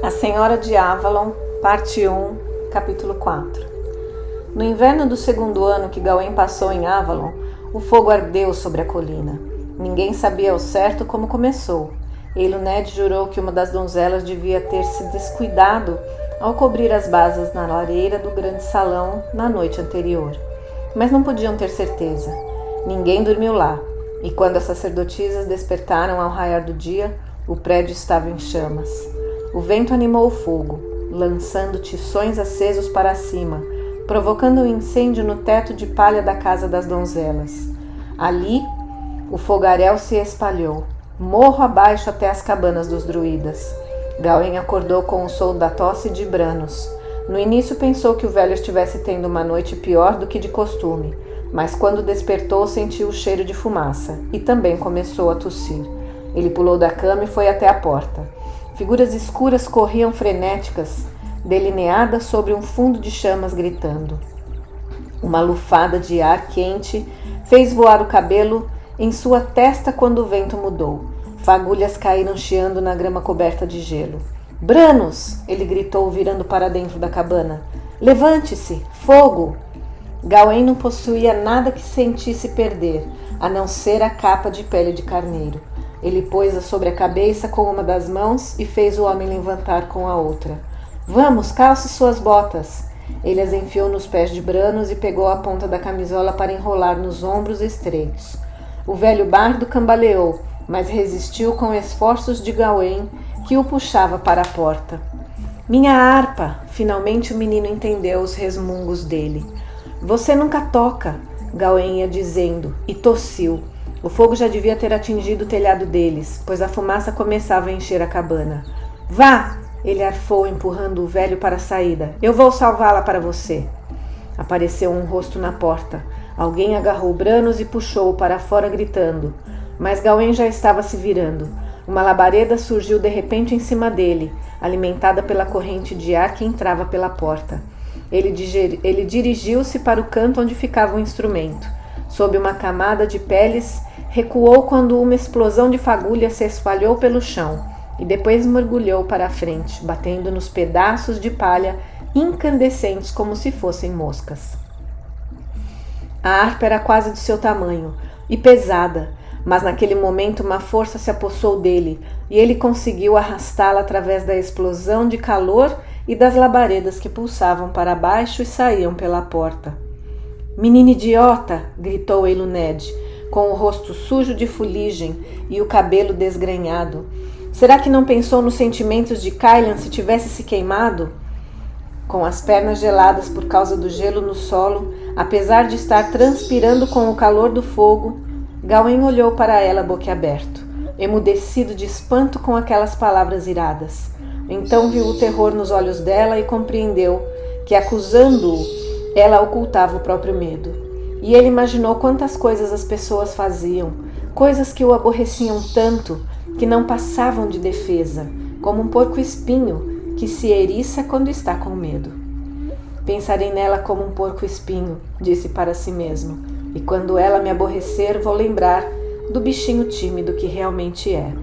A Senhora de Avalon, parte 1, capítulo 4. No inverno do segundo ano que Gawain passou em Avalon, o fogo ardeu sobre a colina. Ninguém sabia ao certo como começou. Eiluned jurou que uma das donzelas devia ter se descuidado ao cobrir as brasas na lareira do grande salão na noite anterior. Mas não podiam ter certeza. Ninguém dormiu lá, e quando as sacerdotisas despertaram ao raiar do dia, o prédio estava em chamas. O vento animou o fogo, lançando tições acesos para cima, provocando um incêndio no teto de palha da casa das donzelas. Ali, o fogaréu se espalhou, morro abaixo até as cabanas dos druidas. Gawain acordou com o som da tosse de Branos. No início pensou que o velho estivesse tendo uma noite pior do que de costume, mas quando despertou sentiu o cheiro de fumaça e também começou a tossir. Ele pulou da cama e foi até a porta. Figuras escuras corriam frenéticas, delineadas sobre um fundo de chamas gritando. Uma lufada de ar quente fez voar o cabelo em sua testa quando o vento mudou. Fagulhas caíram chiando na grama coberta de gelo. Branos! Ele gritou, virando para dentro da cabana. Levante-se! Fogo! Gawain não possuía nada que sentisse perder, a não ser a capa de pele de carneiro. Ele pôs-a sobre a cabeça com uma das mãos e fez o homem levantar com a outra. Vamos, calce suas botas! Ele as enfiou nos pés de Branos e pegou a ponta da camisola para enrolar nos ombros estreitos. O velho bardo cambaleou, mas resistiu com esforços de Gawain, que o puxava para a porta. Minha harpa! Finalmente o menino entendeu os resmungos dele. Você nunca toca, Gawain ia dizendo, e tossiu. O fogo já devia ter atingido o telhado deles, pois a fumaça começava a encher a cabana. Vá! Ele arfou, empurrando o velho para a saída. Eu vou salvá-la para você. Apareceu um rosto na porta. Alguém agarrou Branos e puxou-o para fora, gritando. Mas Gawain já estava se virando. Uma labareda surgiu de repente em cima dele, alimentada pela corrente de ar que entrava pela porta. Ele dirigiu-se para o canto onde ficava o instrumento. Sob uma camada de peles, recuou quando uma explosão de fagulha se espalhou pelo chão e depois mergulhou para a frente, batendo nos pedaços de palha incandescentes como se fossem moscas. A harpa era quase do seu tamanho e pesada, mas naquele momento uma força se apossou dele e ele conseguiu arrastá-la através da explosão de calor e das labaredas que pulsavam para baixo e saíam pela porta. Menino idiota! Gritou Eiluned, com o rosto sujo de fuligem e o cabelo desgrenhado. Será que não pensou nos sentimentos de Cailan se tivesse se queimado? Com as pernas geladas por causa do gelo no solo, apesar de estar transpirando com o calor do fogo, Gawain olhou para ela boquiaberto, emudecido de espanto com aquelas palavras iradas. Então viu o terror nos olhos dela e compreendeu que, acusando-o, ela ocultava o próprio medo. E ele imaginou quantas coisas as pessoas faziam, coisas que o aborreciam tanto que não passavam de defesa, como um porco-espinho que se eriça quando está com medo. Pensarei nela como um porco-espinho, disse para si mesmo, e quando ela me aborrecer vou lembrar do bichinho tímido que realmente é.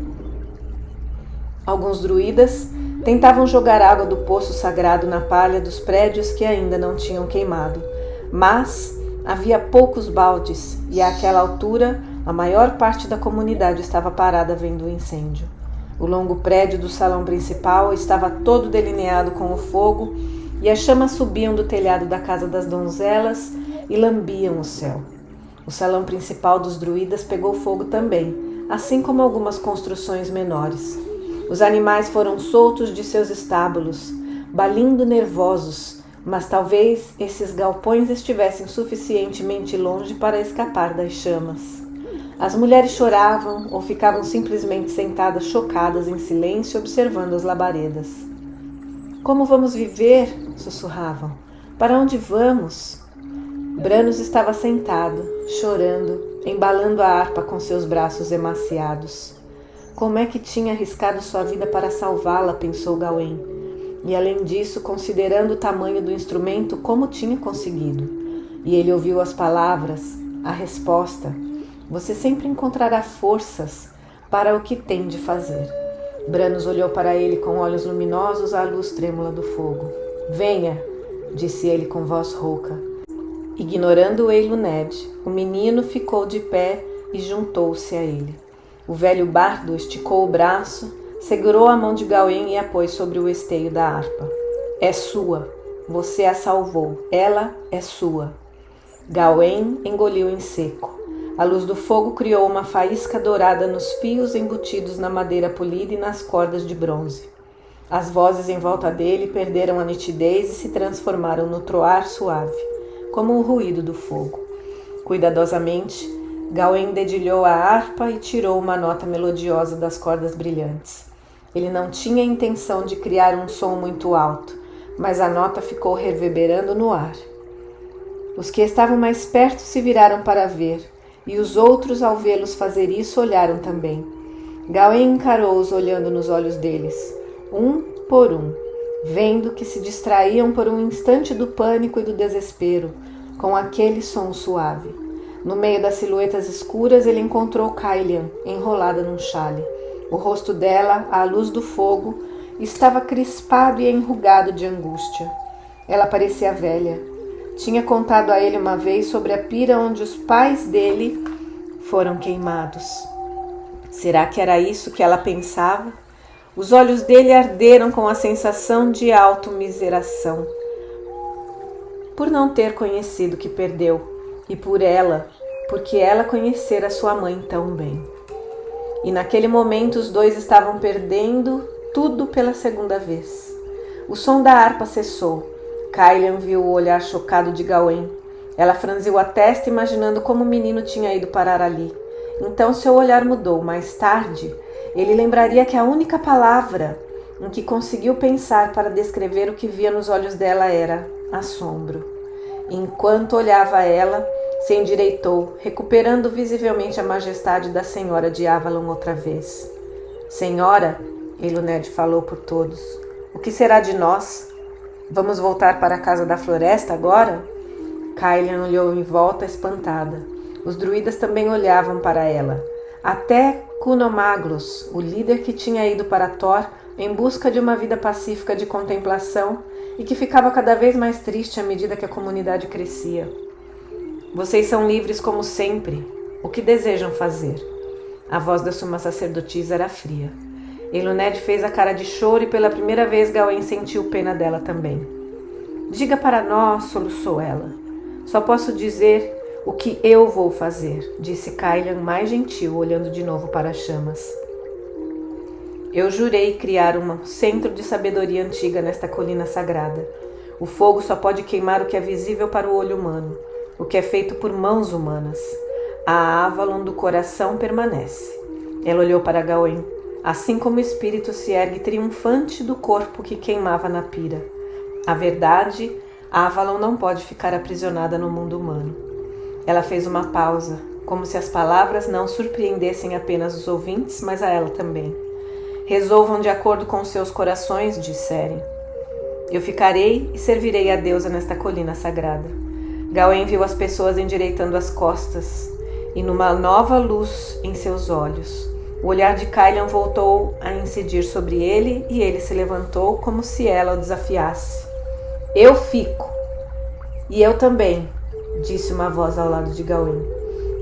Alguns druidas tentavam jogar água do poço sagrado na palha dos prédios que ainda não tinham queimado, mas havia poucos baldes e àquela altura a maior parte da comunidade estava parada vendo o incêndio. O longo prédio do salão principal estava todo delineado com o fogo e as chamas subiam do telhado da casa das donzelas e lambiam o céu. O salão principal dos druidas pegou fogo também, assim como algumas construções menores. Os animais foram soltos de seus estábulos, balindo nervosos, mas talvez esses galpões estivessem suficientemente longe para escapar das chamas. As mulheres choravam ou ficavam simplesmente sentadas chocadas em silêncio observando as labaredas. Como vamos viver? Sussurravam. Para onde vamos? Branos estava sentado, chorando, embalando a harpa com seus braços emaciados. Como é que tinha arriscado sua vida para salvá-la, pensou Gawain. E além disso, considerando o tamanho do instrumento, como tinha conseguido. E ele ouviu as palavras, a resposta. Você sempre encontrará forças para o que tem de fazer. Branos olhou para ele com olhos luminosos à luz trêmula do fogo. Venha, disse ele com voz rouca. Ignorando o Eiluned, o menino ficou de pé e juntou-se a ele. O velho bardo esticou o braço, segurou a mão de Gawain e a pôs sobre o esteio da harpa. É sua, você a salvou, ela é sua. Gawain engoliu em seco. A luz do fogo criou uma faísca dourada nos fios embutidos na madeira polida e nas cordas de bronze. As vozes em volta dele perderam a nitidez e se transformaram no troar suave, como o ruído do fogo. Cuidadosamente, Gawain dedilhou a harpa e tirou uma nota melodiosa das cordas brilhantes. Ele não tinha intenção de criar um som muito alto, mas a nota ficou reverberando no ar. Os que estavam mais perto se viraram para ver, e os outros, ao vê-los fazer isso, olharam também. Gawain encarou-os olhando nos olhos deles, um por um, vendo que se distraíam por um instante do pânico e do desespero, com aquele som suave. No meio das silhuetas escuras, ele encontrou Cailian, enrolada num chale. O rosto dela, à luz do fogo, estava crispado e enrugado de angústia. Ela parecia velha. Tinha contado a ele uma vez sobre a pira onde os pais dele foram queimados. Será que era isso que ela pensava? Os olhos dele arderam com a sensação de automiseração, por não ter conhecido o que perdeu, e porque ela conhecera sua mãe tão bem. E naquele momento os dois estavam perdendo tudo pela segunda vez. O som da harpa cessou. Cailian viu o olhar chocado de Gawain. Ela franziu a testa, imaginando como o menino tinha ido parar ali. Então seu olhar mudou. Mais tarde, ele lembraria que a única palavra em que conseguiu pensar para descrever o que via nos olhos dela era assombro. Enquanto olhava ela, se endireitou, recuperando visivelmente a majestade da Senhora de Avalon outra vez. Senhora, Eiluned falou por todos, o que será de nós? Vamos voltar para a Casa da Floresta agora? Cailian olhou em volta espantada. Os druidas também olhavam para ela. Até Cunomaglos, o líder que tinha ido para Thor em busca de uma vida pacífica de contemplação e que ficava cada vez mais triste à medida que a comunidade crescia. Vocês são livres como sempre. O que desejam fazer? A voz da suma sacerdotisa era fria. Eiluned fez a cara de choro e pela primeira vez Gawain sentiu pena dela também. Diga para nós, soluçou ela. Só posso dizer o que eu vou fazer, disse Cailian mais gentil, olhando de novo para as chamas. Eu jurei criar um centro de sabedoria antiga nesta colina sagrada. O fogo só pode queimar o que é visível para o olho humano, o que é feito por mãos humanas. A Avalon do coração permanece. Ela olhou para Gawain, assim como o espírito se ergue triunfante do corpo que queimava na pira. A verdade, Avalon não pode ficar aprisionada no mundo humano. Ela fez uma pausa, como se as palavras não surpreendessem apenas os ouvintes, mas a ela também. Resolvam de acordo com seus corações, disse Eren. Eu ficarei e servirei a deusa nesta colina sagrada. Gawain viu as pessoas endireitando as costas e numa nova luz em seus olhos. O olhar de Cailian voltou a incidir sobre ele e ele se levantou como se ela o desafiasse. Eu fico. E eu também, disse uma voz ao lado de Gawain.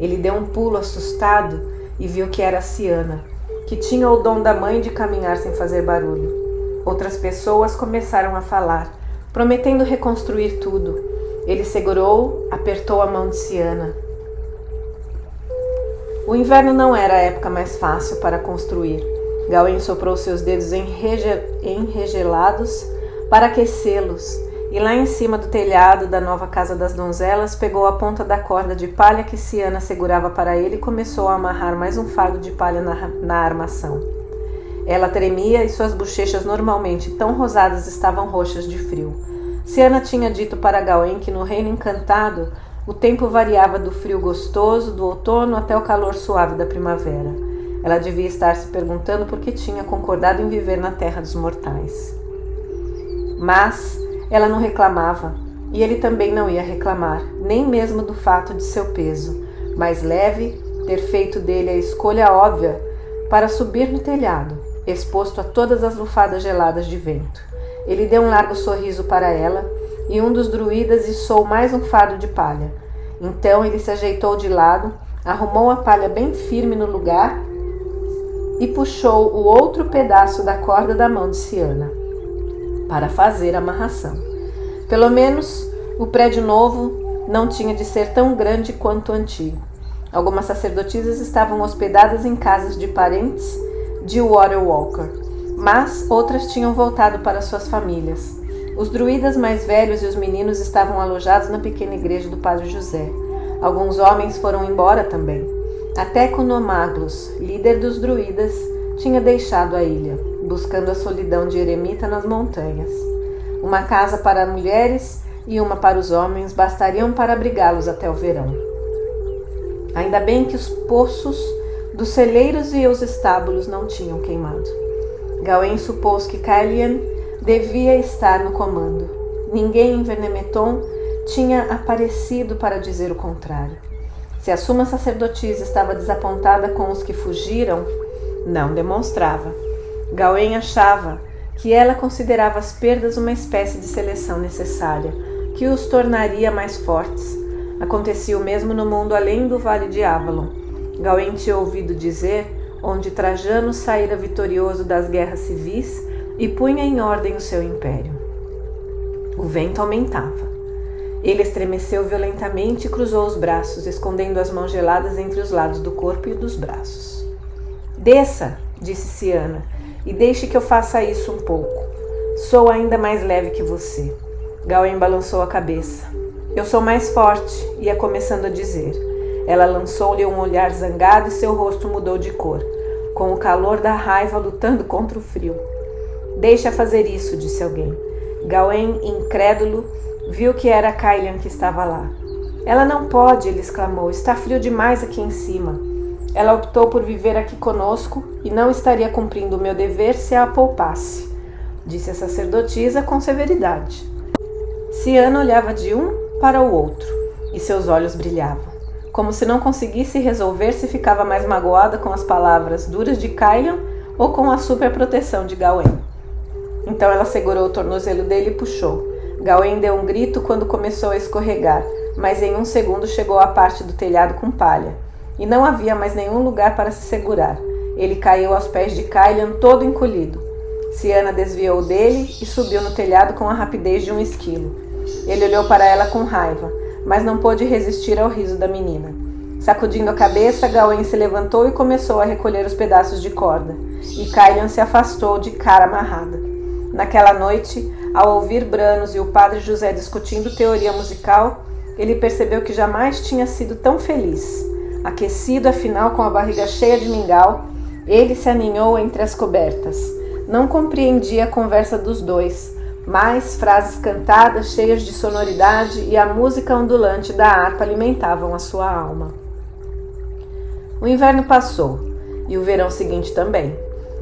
Ele deu um pulo assustado e viu que era Ciana, que tinha o dom da mãe de caminhar sem fazer barulho. Outras pessoas começaram a falar, prometendo reconstruir tudo. Ele segurou, apertou a mão de Ciana. O inverno não era a época mais fácil para construir. Gawain soprou seus dedos enregelados para aquecê-los e lá em cima do telhado da nova casa das donzelas pegou a ponta da corda de palha que Ciana segurava para ele e começou a amarrar mais um fardo de palha na armação. Ela tremia e suas bochechas normalmente tão rosadas estavam roxas de frio. Ciana tinha dito para Gawain que no Reino Encantado o tempo variava do frio gostoso do outono até o calor suave da primavera. Ela devia estar se perguntando por que tinha concordado em viver na terra dos mortais. Mas ela não reclamava, e ele também não ia reclamar, nem mesmo do fato de seu peso, mais leve, ter feito dele a escolha óbvia para subir no telhado. exposto a todas as lufadas geladas de vento. Ele deu um largo sorriso para ela, e um dos druidas içou mais um fardo de palha. Então ele se ajeitou de lado, arrumou a palha bem firme no lugar e puxou o outro pedaço da corda da mão de Ciana para fazer a amarração. Pelo menos o prédio novo não tinha de ser tão grande quanto o antigo. Algumas sacerdotisas estavam hospedadas em casas de parentes de Waterwalker, mas outras tinham voltado para suas famílias. Os druidas mais velhos e os meninos estavam alojados na pequena igreja do Padre José. Alguns homens foram embora também. Até Cunomaglos, líder dos druidas, tinha deixado a ilha, buscando a solidão de eremita nas montanhas. Uma casa para mulheres e uma para os homens bastariam para abrigá-los até o verão. Ainda bem que os poços dos celeiros e os estábulos não tinham queimado. Gawain supôs que Caelian devia estar no comando. Ninguém em Vernemeton tinha aparecido para dizer o contrário. Se a suma sacerdotisa estava desapontada com os que fugiram, não demonstrava. Gawain achava que ela considerava as perdas uma espécie de seleção necessária, que os tornaria mais fortes. Acontecia o mesmo no mundo além do Vale de Avalon. Gawain tinha ouvido dizer onde Trajano saíra vitorioso das guerras civis e punha em ordem o seu império. O vento aumentava. Ele estremeceu violentamente e cruzou os braços, escondendo as mãos geladas entre os lados do corpo e dos braços. Desça, disse Ciana, e deixe que eu faça isso um pouco. Sou ainda mais leve que você. Gawain balançou a cabeça. Eu sou mais forte, ia começando a dizer. Ela lançou-lhe um olhar zangado e seu rosto mudou de cor, com o calor da raiva lutando contra o frio. Deixa fazer isso, disse alguém. Gawain, incrédulo, viu que era Caelian que estava lá. Ela não pode, ele exclamou, está frio demais aqui em cima. Ela optou por viver aqui conosco e não estaria cumprindo o meu dever se a poupasse, disse a sacerdotisa com severidade. Ciana olhava de um para o outro e seus olhos brilhavam. Como se não conseguisse resolver se ficava mais magoada com as palavras duras de Caelian ou com a superproteção de Gawain. Então ela segurou o tornozelo dele e puxou. Gawain deu um grito quando começou a escorregar, mas em um segundo chegou à parte do telhado com palha. E não havia mais nenhum lugar para se segurar. Ele caiu aos pés de Caelian todo encolhido. Ciana desviou dele e subiu no telhado com a rapidez de um esquilo. Ele olhou para ela com raiva, mas não pôde resistir ao riso da menina. Sacudindo a cabeça, Gawain se levantou e começou a recolher os pedaços de corda. E Caelian se afastou de cara amarrada. Naquela noite, ao ouvir Branos e o Padre José discutindo teoria musical, ele percebeu que jamais tinha sido tão feliz. Aquecido, afinal, com a barriga cheia de mingau, ele se aninhou entre as cobertas. Não compreendia a conversa dos dois, mas frases cantadas, cheias de sonoridade e a música ondulante da harpa alimentavam a sua alma. O inverno passou, e o verão seguinte também.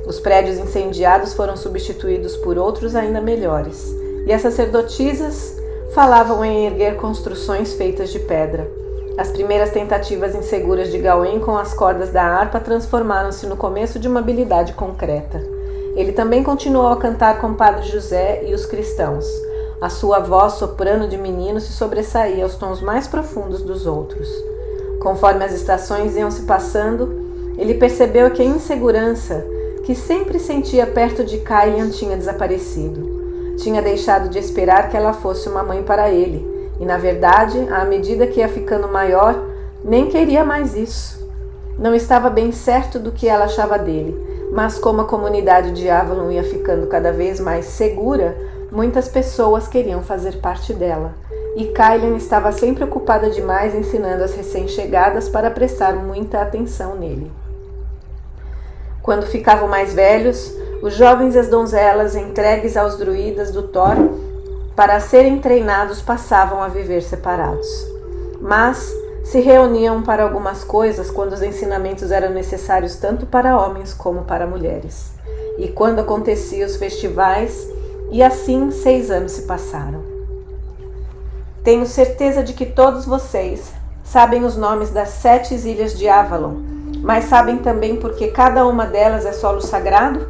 Os prédios incendiados foram substituídos por outros ainda melhores, e as sacerdotisas falavam em erguer construções feitas de pedra. As primeiras tentativas inseguras de Gawain com as cordas da harpa transformaram-se no começo de uma habilidade concreta. Ele também continuou a cantar com o Padre José e os cristãos. A sua voz soprano de menino se sobressaía aos tons mais profundos dos outros. Conforme as estações iam se passando, ele percebeu que a insegurança que sempre sentia perto de Caelian tinha desaparecido. Tinha deixado de esperar que ela fosse uma mãe para ele, e na verdade, à medida que ia ficando maior, nem queria mais isso. Não estava bem certo do que ela achava dele, mas como a comunidade de Avalon ia ficando cada vez mais segura, muitas pessoas queriam fazer parte dela. E Caelian estava sempre ocupada demais ensinando as recém-chegadas para prestar muita atenção nele. Quando ficavam mais velhos, os jovens e as donzelas entregues aos druidas do Thor para serem treinados passavam a viver separados. Mas se reuniam para algumas coisas quando os ensinamentos eram necessários tanto para homens como para mulheres. E quando aconteciam os festivais, e assim 6 anos se passaram. Tenho certeza de que todos vocês sabem os nomes das 7 ilhas de Avalon, mas sabem também porque cada uma delas é solo sagrado?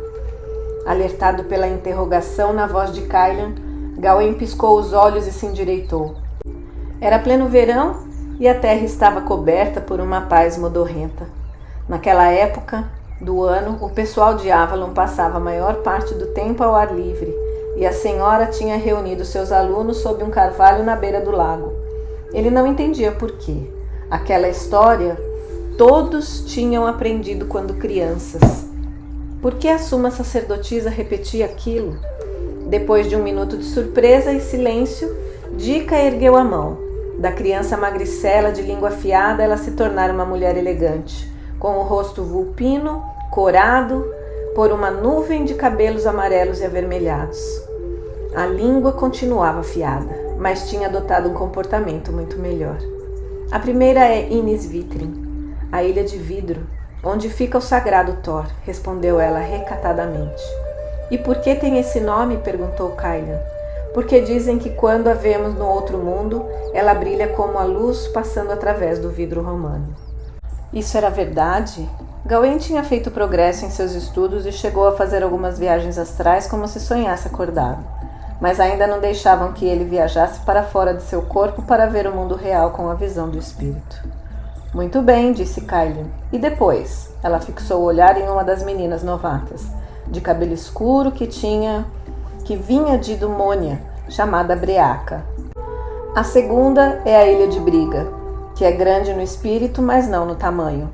Alertado pela interrogação na voz de Kylian, Gawain piscou os olhos e se endireitou. Era pleno verão e a terra estava coberta por uma paz modorrenta. Naquela época do ano, o pessoal de Avalon passava a maior parte do tempo ao ar livre, e a senhora tinha reunido seus alunos sob um carvalho na beira do lago. Ele não entendia por quê. Aquela história todos tinham aprendido quando crianças. Por que a suma sacerdotisa repetia aquilo? Depois de um minuto de surpresa e silêncio, Dica ergueu a mão. Da criança magricela de língua afiada, ela se tornara uma mulher elegante, com o rosto vulpino, corado por uma nuvem de cabelos amarelos e avermelhados. A língua continuava afiada, mas tinha adotado um comportamento muito melhor. A primeira é Inisvitrin, a Ilha de Vidro, onde fica o sagrado Thor, respondeu ela recatadamente. E por que tem esse nome? Perguntou Kylian. Porque dizem que quando a vemos no outro mundo, ela brilha como a luz passando através do vidro romano. Isso era verdade? Gawain tinha feito progresso em seus estudos e chegou a fazer algumas viagens astrais como se sonhasse acordado, mas ainda não deixavam que ele viajasse para fora de seu corpo para ver o mundo real com a visão do espírito. Muito bem, disse Kylian. E depois? Ela fixou o olhar em uma das meninas novatas, de cabelo escuro que vinha de Dumônia, chamada Breaca. A segunda é a Ilha de Briga, que é grande no espírito, mas não no tamanho.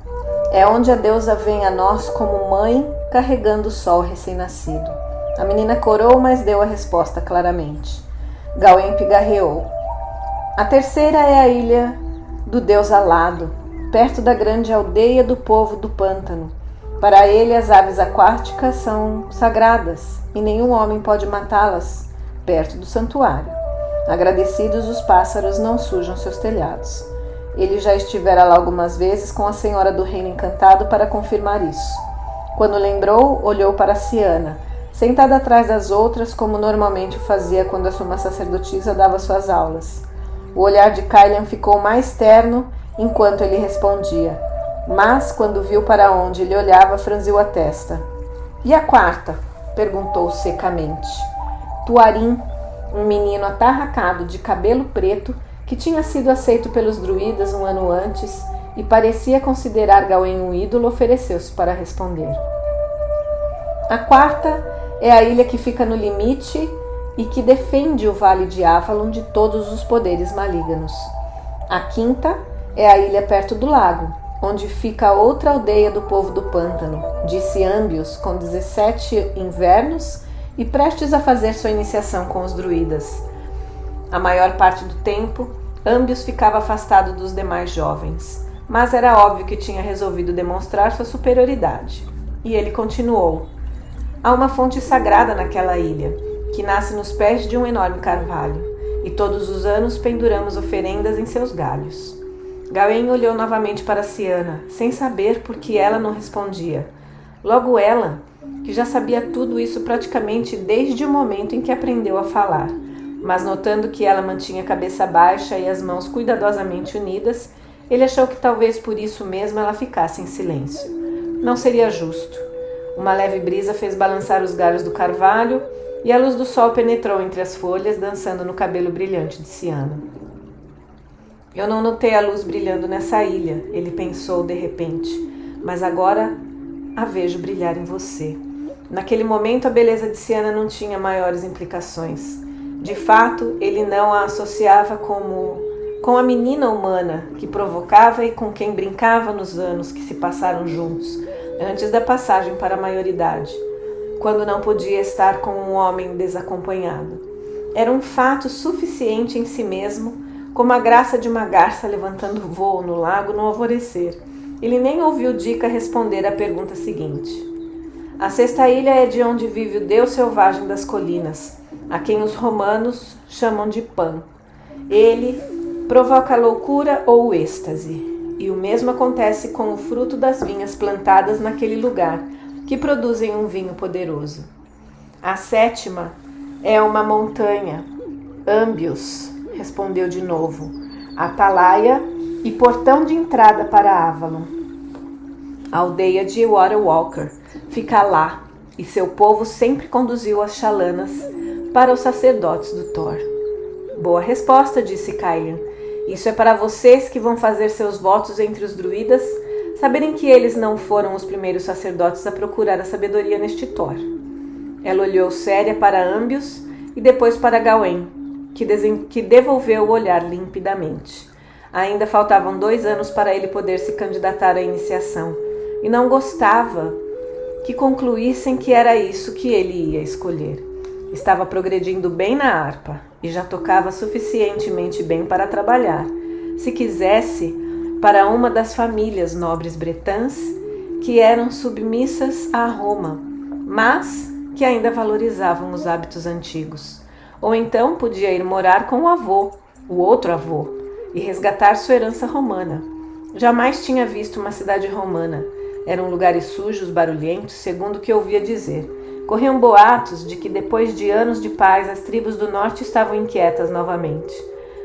É onde a deusa vem a nós como mãe, carregando o sol recém-nascido. A menina corou, mas deu a resposta claramente. Gawain pigarreou. A terceira é a Ilha do Deus Alado, perto da grande aldeia do povo do pântano. Para ele, as aves aquáticas são sagradas e nenhum homem pode matá-las perto do santuário. Agradecidos, os pássaros não sujam seus telhados. Ele já estivera lá algumas vezes com a Senhora do Reino Encantado para confirmar isso. Quando lembrou, olhou para Ciana, sentada atrás das outras, como normalmente o fazia quando a suma sacerdotisa dava suas aulas. O olhar de Kylian ficou mais terno enquanto ele respondia, mas quando viu para onde ele olhava, franziu a testa. E a quarta? Perguntou secamente. Tuarim, um menino atarracado de cabelo preto, que tinha sido aceito pelos druidas um ano antes e parecia considerar Gawain um ídolo, ofereceu-se para responder. A quarta é a ilha que fica no limite e que defende o Vale de Avalon de todos os poderes malignos. A quinta é a ilha perto do lago, onde fica outra aldeia do povo do pântano, disse Ambius, com 17 invernos e prestes a fazer sua iniciação com os druidas. A maior parte do tempo, Ambius ficava afastado dos demais jovens, mas era óbvio que tinha resolvido demonstrar sua superioridade. E ele continuou. Há uma fonte sagrada naquela ilha, que nasce nos pés de um enorme carvalho, e todos os anos penduramos oferendas em seus galhos. Gawain olhou novamente para Ciana, sem saber por que ela não respondia. Logo ela, que já sabia tudo isso praticamente desde o momento em que aprendeu a falar, mas notando que ela mantinha a cabeça baixa e as mãos cuidadosamente unidas, ele achou que talvez por isso mesmo ela ficasse em silêncio. Não seria justo. Uma leve brisa fez balançar os galhos do carvalho e a luz do sol penetrou entre as folhas, dançando no cabelo brilhante de Ciana. Eu não notei a luz brilhando nessa ilha, ele pensou de repente, mas agora a vejo brilhar em você. Naquele momento, a beleza de Ciana não tinha maiores implicações. De fato, ele não a associava com a menina humana que provocava e com quem brincava nos anos que se passaram juntos, antes da passagem para a maioridade, quando não podia estar com um homem desacompanhado. Era um fato suficiente em si mesmo, como a graça de uma garça levantando voo no lago no alvorecer. Ele nem ouviu Dica responder à pergunta seguinte. A sexta ilha é de onde vive o deus selvagem das colinas, a quem os romanos chamam de Pan. Ele provoca a loucura ou o êxtase, e o mesmo acontece com o fruto das vinhas plantadas naquele lugar, que produzem um vinho poderoso. A sétima é uma montanha, Ambius, respondeu de novo, Atalaia e portão de entrada para Avalon. A aldeia de Waterwalker fica lá, e seu povo sempre conduziu as chalanas para os sacerdotes do Thor. Boa resposta, disse Cailin. Isso é para vocês que vão fazer seus votos entre os druidas, saberem que eles não foram os primeiros sacerdotes a procurar a sabedoria neste Thor. Ela olhou séria para Ambius e depois para Gawain, que devolveu o olhar limpidamente. Ainda faltavam 2 anos para ele poder se candidatar à iniciação, e não gostava que concluíssem que era isso que ele ia escolher. Estava progredindo bem na harpa e já tocava suficientemente bem para trabalhar, se quisesse, para uma das famílias nobres bretãs que eram submissas a Roma, mas que ainda valorizavam os hábitos antigos. Ou então podia ir morar com o avô, o outro avô, e resgatar sua herança romana. Jamais tinha visto uma cidade romana. Eram lugares sujos, barulhentos, segundo o que ouvia dizer. Corriam boatos de que depois de anos de paz as tribos do norte estavam inquietas novamente.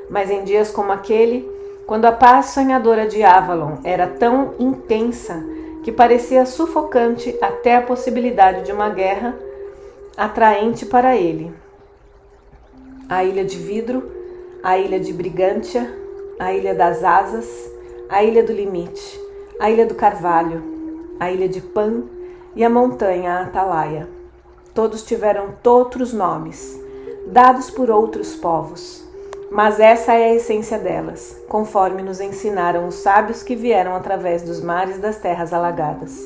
Mas em dias como aquele, quando a paz sonhadora de Avalon era tão intensa que parecia sufocante até a possibilidade de uma guerra atraente para ele. A Ilha de Vidro, a Ilha de Brigantia, a Ilha das Asas, a Ilha do Limite, a Ilha do Carvalho, a Ilha de Pan e a montanha Atalaia. Todos tiveram outros nomes, dados por outros povos, mas essa é a essência delas, conforme nos ensinaram os sábios que vieram através dos mares das terras alagadas.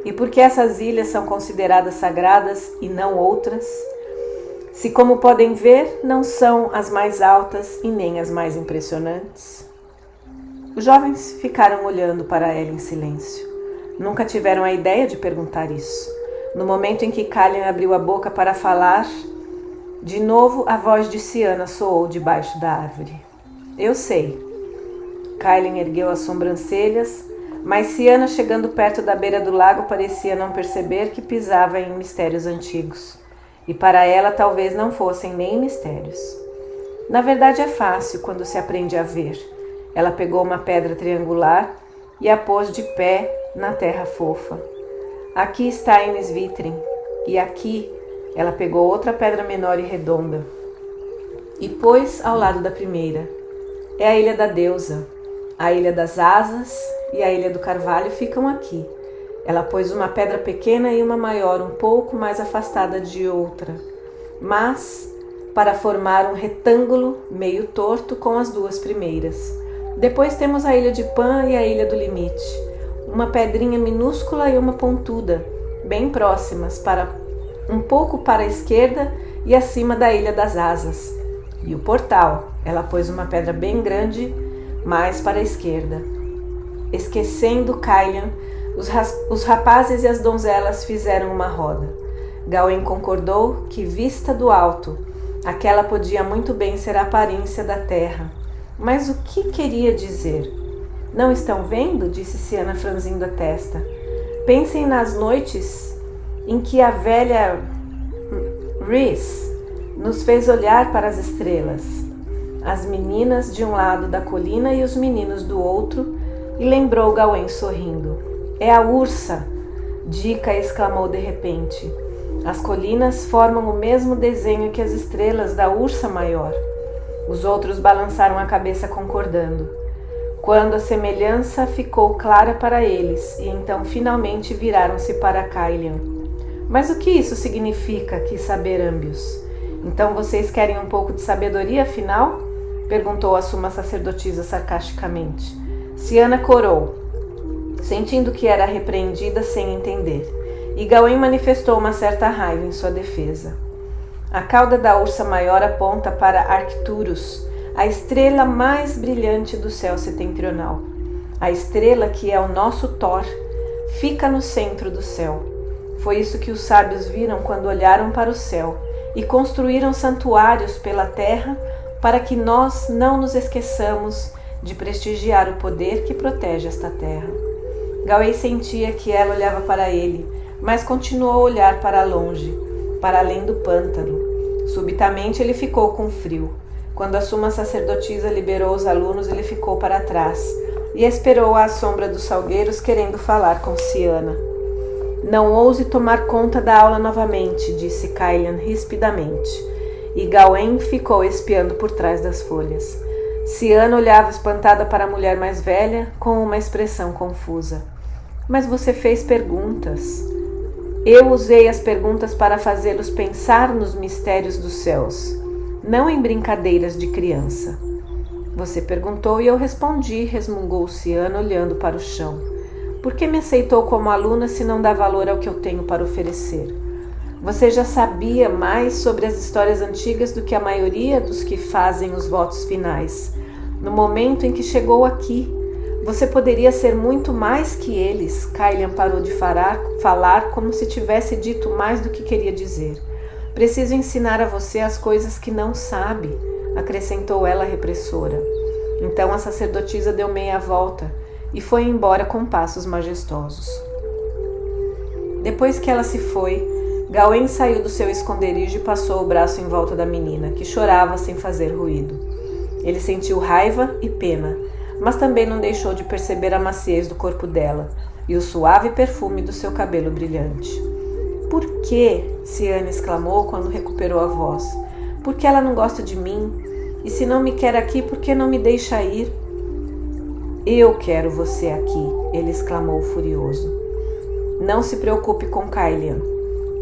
E porque essas ilhas são consideradas sagradas e não outras, se como podem ver, não são as mais altas e nem as mais impressionantes. Os jovens ficaram olhando para ela em silêncio. Nunca tiveram a ideia de perguntar isso. No momento em que Cailin abriu a boca para falar, de novo a voz de Ciana soou debaixo da árvore. Eu sei. Cailin ergueu as sobrancelhas, mas Ciana, chegando perto da beira do lago, parecia não perceber que pisava em mistérios antigos. E para ela talvez não fossem nem mistérios. Na verdade é fácil quando se aprende a ver. Ela pegou uma pedra triangular e a pôs de pé na terra fofa. Aqui está Inisvitrin, e aqui ela pegou outra pedra menor e redonda e pôs ao lado da primeira. É a ilha da deusa, a ilha das asas e a ilha do carvalho ficam aqui. Ela pôs uma pedra pequena e uma maior um pouco mais afastada de outra, mas para formar um retângulo meio torto com as 2 primeiras. Depois temos a ilha de Pan e a ilha do Limite, uma pedrinha minúscula e uma pontuda, bem próximas, um pouco para a esquerda e acima da ilha das asas. E o portal, ela pôs uma pedra bem grande, mais para a esquerda. Esquecendo Cailin, os rapazes e as donzelas fizeram uma roda. Gawain concordou que, vista do alto, aquela podia muito bem ser a aparência da terra. Mas o que queria dizer? Não estão vendo? Disse Ciana, franzindo a testa. Pensem nas noites em que a velha Rhys nos fez olhar para as estrelas. As meninas de um lado da colina e os meninos do outro, e lembrou Gawain sorrindo. É a Ursa, Dica exclamou de repente. As colinas formam o mesmo desenho que as estrelas da Ursa Maior. Os outros balançaram a cabeça concordando. Quando a semelhança ficou clara para eles, e então finalmente viraram-se para Cailin. Mas o que isso significa? Quis saber Ambius. Então vocês querem um pouco de sabedoria, afinal? Perguntou a suma sacerdotisa sarcasticamente. Ciana corou, sentindo que era repreendida sem entender, e Gawain manifestou uma certa raiva em sua defesa. A cauda da ursa maior aponta para Arcturus, a estrela mais brilhante do céu setentrional. A estrela, que é o nosso Thor, fica no centro do céu. Foi isso que os sábios viram quando olharam para o céu e construíram santuários pela terra para que nós não nos esqueçamos de prestigiar o poder que protege esta terra. Gawain sentia que ela olhava para ele, mas continuou a olhar para longe, para além do pântano. Subitamente ele ficou com frio. Quando a suma sacerdotisa liberou os alunos, ele ficou para trás e esperou à sombra dos salgueiros, querendo falar com Ciana. Não ouse tomar conta da aula novamente, disse Kaelian rispidamente, e Gawain ficou espiando por trás das folhas. Ciano olhava espantada para a mulher mais velha, com uma expressão confusa. Mas você fez perguntas. Eu usei as perguntas para fazê-los pensar nos mistérios dos céus, não em brincadeiras de criança. Você perguntou e eu respondi, resmungou Ciano olhando para o chão. Por que me aceitou como aluna se não dá valor ao que eu tenho para oferecer? Você já sabia mais sobre as histórias antigas do que a maioria dos que fazem os votos finais. No momento em que chegou aqui, você poderia ser muito mais que eles. Kaelian parou de falar como se tivesse dito mais do que queria dizer. Preciso ensinar a você as coisas que não sabe, acrescentou ela repressora. Então a sacerdotisa deu meia volta e foi embora com passos majestosos. Depois que ela se foi, Gawain saiu do seu esconderijo e passou o braço em volta da menina, que chorava sem fazer ruído. Ele sentiu raiva e pena, mas também não deixou de perceber a maciez do corpo dela e o suave perfume do seu cabelo brilhante. Por quê? Ciano exclamou quando recuperou a voz. Por que ela não gosta de mim? E se não me quer aqui, por que não me deixa ir? Eu quero você aqui, ele exclamou furioso. Não se preocupe com Kaelian.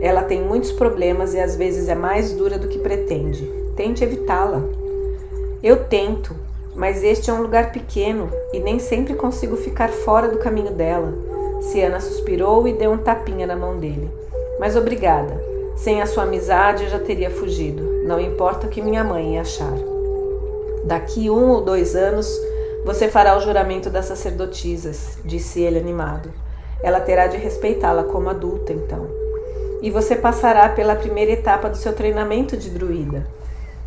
Ela tem muitos problemas e às vezes é mais dura do que pretende. Tente evitá-la. Eu tento, mas este é um lugar pequeno e nem sempre consigo ficar fora do caminho dela. Ciano suspirou e deu um tapinha na mão dele. Mas obrigada. Sem a sua amizade eu já teria fugido. Não importa o que minha mãe ia achar. Daqui 1 ou 2 anos você fará o juramento das sacerdotisas, disse ele animado. Ela terá de respeitá-la como adulta, então. E você passará pela primeira etapa do seu treinamento de druida.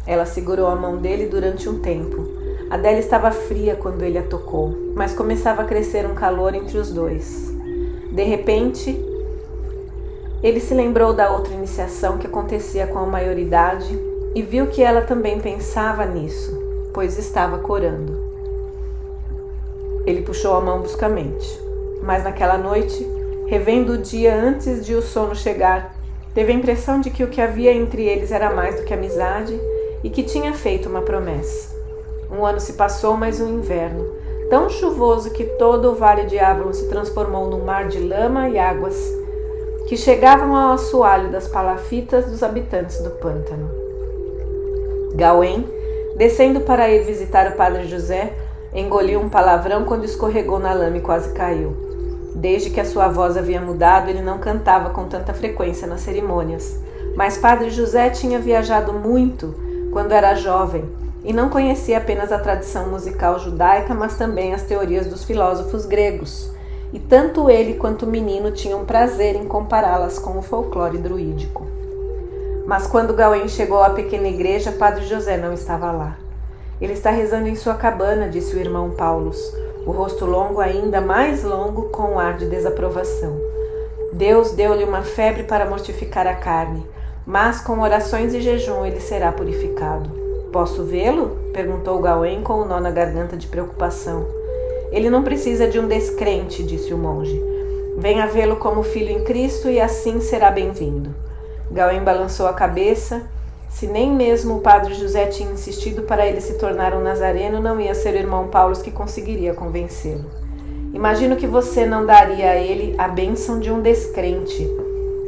Ela segurou a mão dele durante um tempo. A dela estava fria quando ele a tocou, mas começava a crescer um calor entre os dois. De repente, ele se lembrou da outra iniciação que acontecia com a maioridade e viu que ela também pensava nisso, pois estava corando. Ele puxou a mão bruscamente, mas naquela noite, revendo o dia antes de o sono chegar, teve a impressão de que o que havia entre eles era mais do que amizade e que tinha feito uma promessa. Um ano se passou, mas um inverno, tão chuvoso que todo o vale de Avalon se transformou num mar de lama e águas que chegavam ao assoalho das palafitas dos habitantes do pântano. Gawain, descendo para ir visitar o padre José, engoliu um palavrão quando escorregou na lama e quase caiu. Desde que a sua voz havia mudado, ele não cantava com tanta frequência nas cerimônias. Mas padre José tinha viajado muito quando era jovem e não conhecia apenas a tradição musical judaica, mas também as teorias dos filósofos gregos. E tanto ele quanto o menino tinham prazer em compará-las com o folclore druídico. Mas quando Gawain chegou à pequena igreja, padre José não estava lá. Ele está rezando em sua cabana, disse o irmão Paulus, o rosto longo ainda mais longo com um ar de desaprovação. Deus deu-lhe uma febre para mortificar a carne, mas com orações e jejum ele será purificado. Posso vê-lo? Perguntou Gawain com um nó na garganta de preocupação. Ele não precisa de um descrente, disse o monge. Venha vê-lo como filho em Cristo e assim será bem-vindo. Gawain balançou a cabeça. Se nem mesmo o padre José tinha insistido para ele se tornar um nazareno, não ia ser o irmão Paulo que conseguiria convencê-lo. Imagino que você não daria a ele a bênção de um descrente,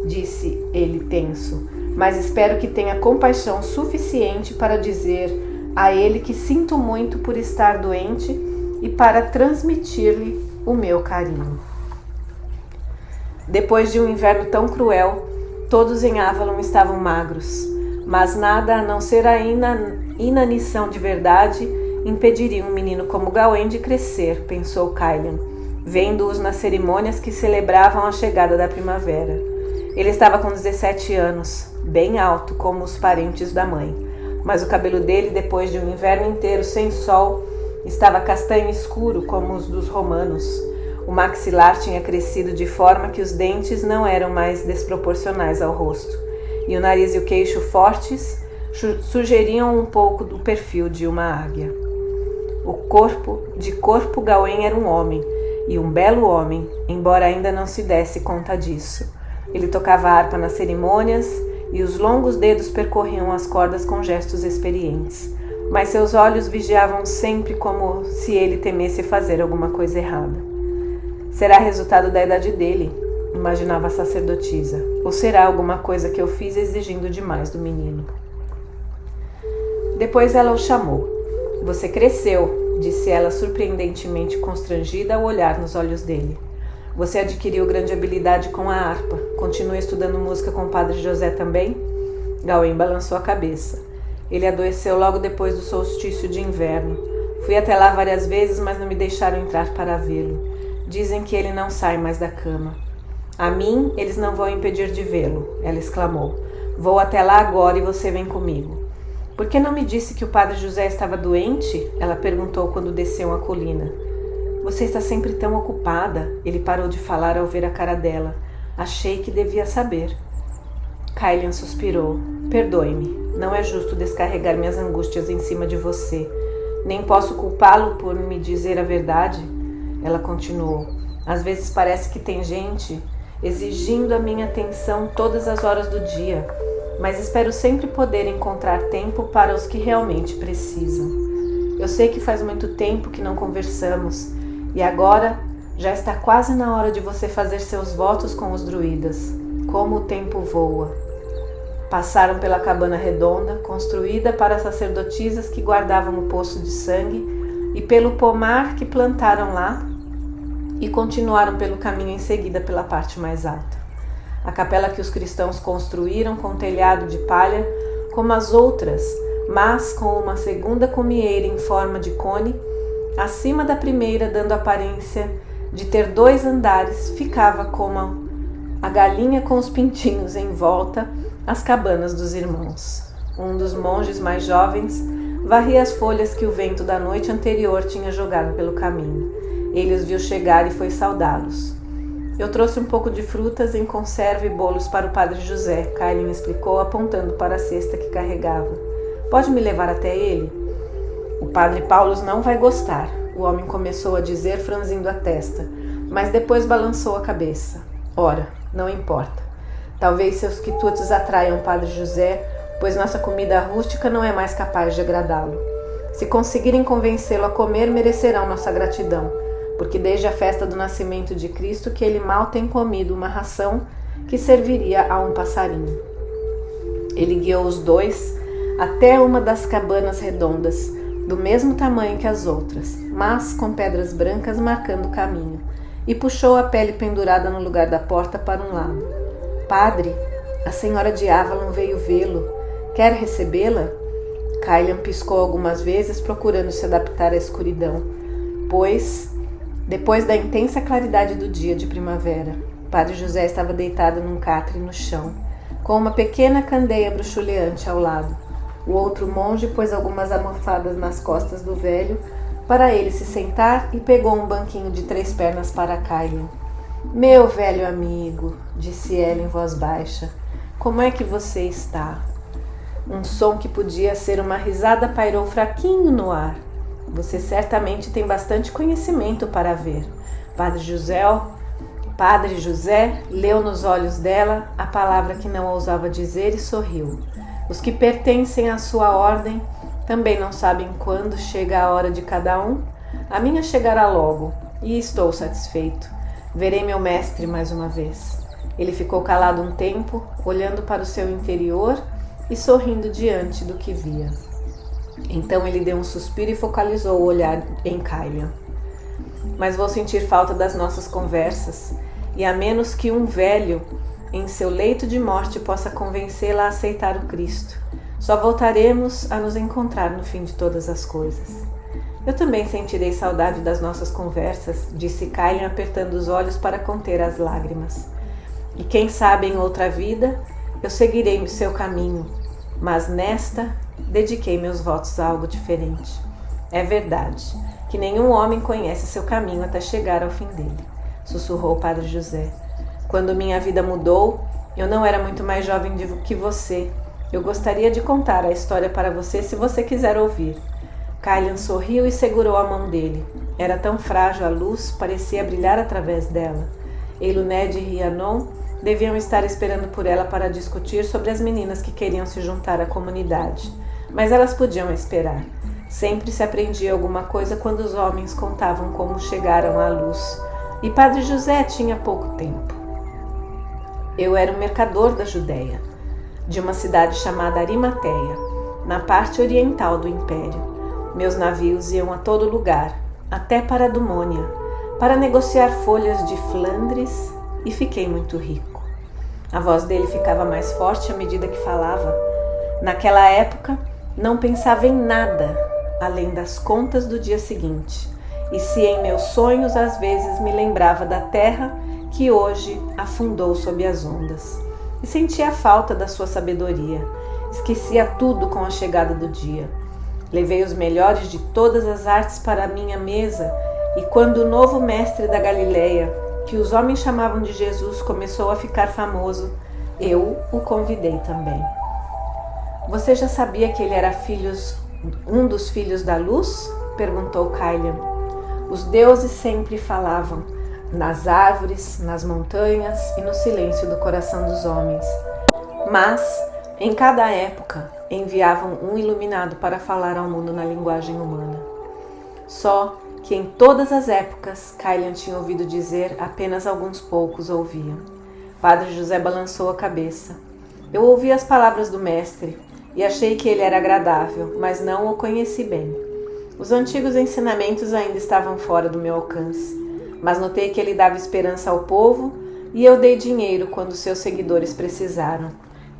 disse ele tenso, mas espero que tenha compaixão suficiente para dizer a ele que sinto muito por estar doente e para transmitir-lhe o meu carinho. Depois de um inverno tão cruel, todos em Avalon estavam magros. Mas nada a não ser a inanição de verdade impediria um menino como Gawain de crescer, pensou Kaelian, vendo-os nas cerimônias que celebravam a chegada da primavera. Ele estava com 17 anos, bem alto como os parentes da mãe, mas o cabelo dele, depois de um inverno inteiro sem sol, estava castanho escuro como os dos romanos. O maxilar tinha crescido de forma que os dentes não eram mais desproporcionais ao rosto. E o nariz e o queixo fortes sugeriam um pouco do perfil de uma águia. De corpo, Gawain era um homem, e um belo homem, embora ainda não se desse conta disso. Ele tocava harpa nas cerimônias e os longos dedos percorriam as cordas com gestos experientes, mas seus olhos vigiavam sempre como se ele temesse fazer alguma coisa errada. Será resultado da idade dele, imaginava a sacerdotisa, ou será alguma coisa que eu fiz exigindo demais do menino. Depois ela o chamou. Você cresceu, disse ela surpreendentemente constrangida ao olhar nos olhos dele. Você adquiriu grande habilidade com a harpa. Continua estudando música com o padre José também? Gawain balançou a cabeça. Ele adoeceu logo depois do solstício de inverno. Fui até lá várias vezes, mas não me deixaram entrar para vê-lo. Dizem que ele não sai mais da cama. A mim, eles não vão impedir de vê-lo, ela exclamou. Vou até lá agora e você vem comigo. Por que não me disse que o padre José estava doente? Ela perguntou quando desceu a colina. Você está sempre tão ocupada. Ele parou de falar ao ver a cara dela. Achei que devia saber. Cailian suspirou. Perdoe-me. Não é justo descarregar minhas angústias em cima de você. Nem posso culpá-lo por me dizer a verdade. Ela continuou. Às vezes parece que tem gente exigindo a minha atenção todas as horas do dia, mas espero sempre poder encontrar tempo para os que realmente precisam. Eu sei que faz muito tempo que não conversamos, e agora já está quase na hora de você fazer seus votos com os druidas. Como o tempo voa. Passaram pela cabana redonda, construída para sacerdotisas que guardavam o poço de sangue, e pelo pomar que plantaram lá, e continuaram pelo caminho em seguida pela parte mais alta. A capela que os cristãos construíram com telhado de palha, como as outras, mas com uma segunda cumieira em forma de cone, acima da primeira, dando aparência de ter 2 andares, ficava como a galinha com os pintinhos em volta às cabanas dos irmãos. Um dos monges mais jovens varria as folhas que o vento da noite anterior tinha jogado pelo caminho. Ele os viu chegar e foi saudá-los. Eu trouxe um pouco de frutas em conserva e bolos para o padre José, Cailian explicou, apontando para a cesta que carregava. Pode me levar até ele? O padre Paulus não vai gostar, o homem começou a dizer, franzindo a testa, mas depois balançou a cabeça. Ora, não importa. Talvez seus quitutes atraiam o padre José, pois nossa comida rústica não é mais capaz de agradá-lo. Se conseguirem convencê-lo a comer, merecerão nossa gratidão, porque desde a festa do nascimento de Cristo que ele mal tem comido uma ração que serviria a um passarinho. Ele guiou os 2 até uma das cabanas redondas, do mesmo tamanho que as outras, mas com pedras brancas marcando o caminho, e puxou a pele pendurada no lugar da porta para um lado. Padre, a senhora de Avalon veio vê-lo. Quer recebê-la? Cailian piscou algumas vezes, procurando se adaptar à escuridão, pois depois da intensa claridade do dia de primavera, Padre José estava deitado num catre no chão, com uma pequena candeia bruxuleante ao lado. O outro monge pôs algumas almofadas nas costas do velho para ele se sentar e pegou um banquinho de 3 pernas para Cailian. Meu velho amigo, disse ela em voz baixa, como é que você está? Um som que podia ser uma risada pairou fraquinho no ar. Você certamente tem bastante conhecimento para ver. Padre José leu nos olhos dela a palavra que não ousava dizer e sorriu. Os que pertencem à sua ordem também não sabem quando chega a hora de cada um. A minha chegará logo, e estou satisfeito. Verei meu mestre mais uma vez. Ele ficou calado um tempo, olhando para o seu interior e sorrindo diante do que via. Então ele deu um suspiro e focalizou o olhar em Cailian. Mas vou sentir falta das nossas conversas, e a menos que um velho, em seu leito de morte, possa convencê-la a aceitar o Cristo, só voltaremos a nos encontrar no fim de todas as coisas. Eu também sentirei saudade das nossas conversas, disse Cailian, apertando os olhos para conter as lágrimas. E quem sabe em outra vida eu seguirei o seu caminho, mas nesta dediquei meus votos a algo diferente. É verdade que nenhum homem conhece seu caminho até chegar ao fim dele, sussurrou o padre José. Quando minha vida mudou, eu não era muito mais jovem que você. Eu gostaria de contar a história para você se você quiser ouvir. Cailian sorriu e segurou a mão dele. Era tão frágil a luz, parecia brilhar através dela. Eiluned e Rhiannon deviam estar esperando por ela para discutir sobre as meninas que queriam se juntar à comunidade. Mas elas podiam esperar. Sempre se aprendia alguma coisa quando os homens contavam como chegaram à luz. E Padre José tinha pouco tempo. Eu era um mercador da Judéia, de uma cidade chamada Arimateia, na parte oriental do império. Meus navios iam a todo lugar, até para Dumônia, para negociar folhas de Flandres, e fiquei muito rico. A voz dele ficava mais forte à medida que falava. Naquela época, não pensava em nada além das contas do dia seguinte, e se em meus sonhos às vezes me lembrava da terra que hoje afundou sob as ondas, e sentia a falta da sua sabedoria. Esquecia tudo com a chegada do dia. Levei os melhores de todas as artes para a minha mesa, e quando o novo mestre da Galileia, que os homens chamavam de Jesus, começou a ficar famoso, eu o convidei também. Você já sabia que ele era um dos filhos da luz? Perguntou Caelian. Os deuses sempre falavam, nas árvores, nas montanhas e no silêncio do coração dos homens. Mas, em cada época, enviavam um iluminado para falar ao mundo na linguagem humana. Só que em todas as épocas, Caelian tinha ouvido dizer, apenas alguns poucos ouviam. Padre José balançou a cabeça. Eu ouvi as palavras do mestre e achei que ele era agradável, mas não o conheci bem. Os antigos ensinamentos ainda estavam fora do meu alcance, mas notei que ele dava esperança ao povo e eu dei dinheiro quando seus seguidores precisaram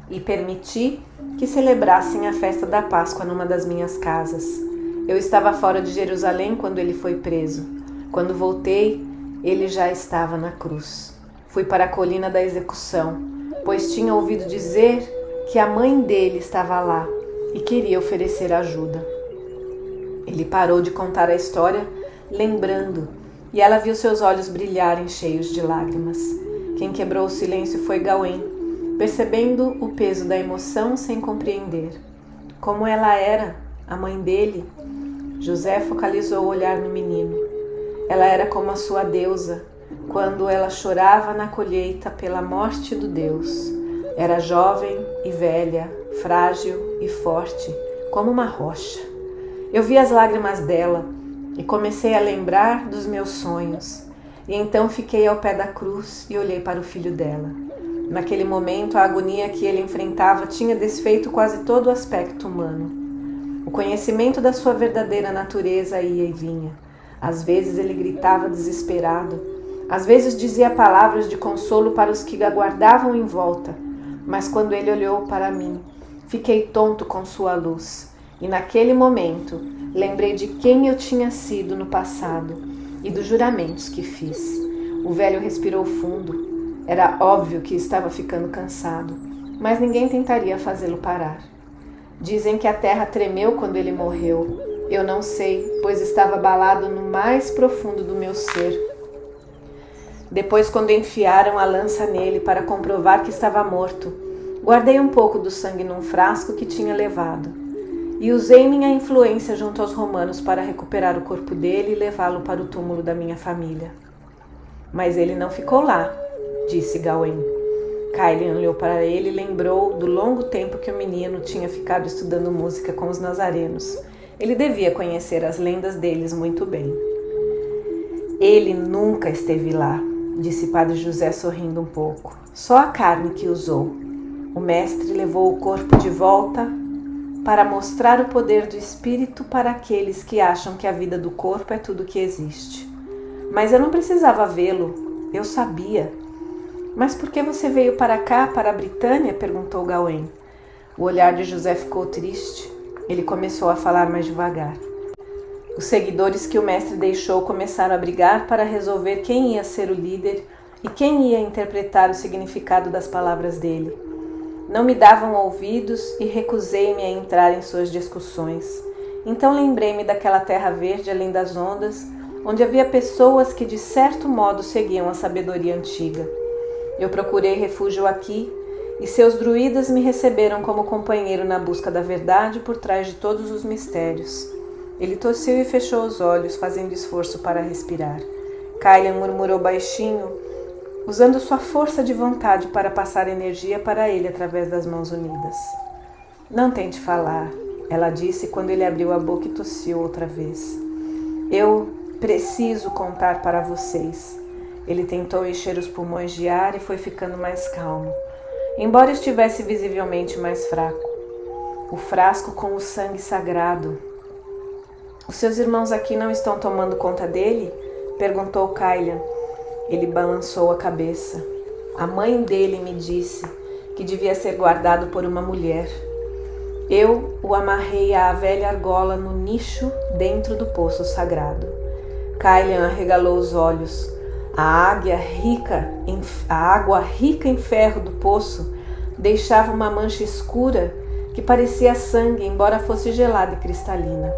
e permiti que celebrassem a festa da Páscoa numa das minhas casas. Eu estava fora de Jerusalém quando ele foi preso. Quando voltei, ele já estava na cruz. Fui para a colina da execução, pois tinha ouvido dizer que a mãe dele estava lá e queria oferecer ajuda. Ele parou de contar a história, lembrando, e ela viu seus olhos brilharem cheios de lágrimas. Quem quebrou o silêncio foi Gawain, percebendo o peso da emoção sem compreender. Como ela era, a mãe dele? José focalizou o olhar no menino. Ela era como a sua deusa, quando ela chorava na colheita pela morte do Deus. Era jovem e velha, frágil e forte, como uma rocha. Eu vi as lágrimas dela e comecei a lembrar dos meus sonhos. E então fiquei ao pé da cruz e olhei para o filho dela. Naquele momento, a agonia que ele enfrentava tinha desfeito quase todo o aspecto humano. O conhecimento da sua verdadeira natureza ia e vinha. Às vezes ele gritava desesperado. Às vezes dizia palavras de consolo para os que aguardavam em volta. Mas quando ele olhou para mim, fiquei tonto com sua luz. E naquele momento, lembrei de quem eu tinha sido no passado e dos juramentos que fiz. O velho respirou fundo. Era óbvio que estava ficando cansado, mas ninguém tentaria fazê-lo parar. Dizem que a terra tremeu quando ele morreu. Eu não sei, pois estava abalado no mais profundo do meu ser. Depois, quando enfiaram a lança nele para comprovar que estava morto, guardei um pouco do sangue num frasco que tinha levado e usei minha influência junto aos romanos para recuperar o corpo dele e levá-lo para o túmulo da minha família. Mas ele não ficou lá, disse Gawain. Caelian olhou para ele e lembrou do longo tempo que o menino tinha ficado estudando música com os nazarenos. Ele devia conhecer as lendas deles muito bem. Ele nunca esteve lá, disse Padre José sorrindo um pouco. Só a carne que usou. O mestre levou o corpo de volta para mostrar o poder do espírito para aqueles que acham que a vida do corpo é tudo que existe. Mas eu não precisava vê-lo, eu sabia. Mas por que você veio para cá, para a Britânia? Perguntou Gawain. O olhar de José ficou triste. Ele começou a falar mais devagar. Os seguidores que o mestre deixou começaram a brigar para resolver quem ia ser o líder e quem ia interpretar o significado das palavras dele. Não me davam ouvidos e recusei-me a entrar em suas discussões. Então lembrei-me daquela terra verde além das ondas, onde havia pessoas que de certo modo seguiam a sabedoria antiga. Eu procurei refúgio aqui e seus druidas me receberam como companheiro na busca da verdade por trás de todos os mistérios. Ele tossiu e fechou os olhos, fazendo esforço para respirar. Kylian murmurou baixinho, usando sua força de vontade para passar energia para ele através das mãos unidas. Não tente falar, ela disse quando ele abriu a boca e tossiu outra vez. Eu preciso contar para vocês. Ele tentou encher os pulmões de ar e foi ficando mais calmo, embora estivesse visivelmente mais fraco. O frasco com o sangue sagrado. Os seus irmãos aqui não estão tomando conta dele? Perguntou Kylian. Ele balançou a cabeça. A mãe dele me disse que devia ser guardado por uma mulher. Eu o amarrei à velha argola no nicho dentro do poço sagrado. Kylian arregalou os olhos. A água rica em ferro do poço deixava uma mancha escura que parecia sangue, embora fosse gelada e cristalina.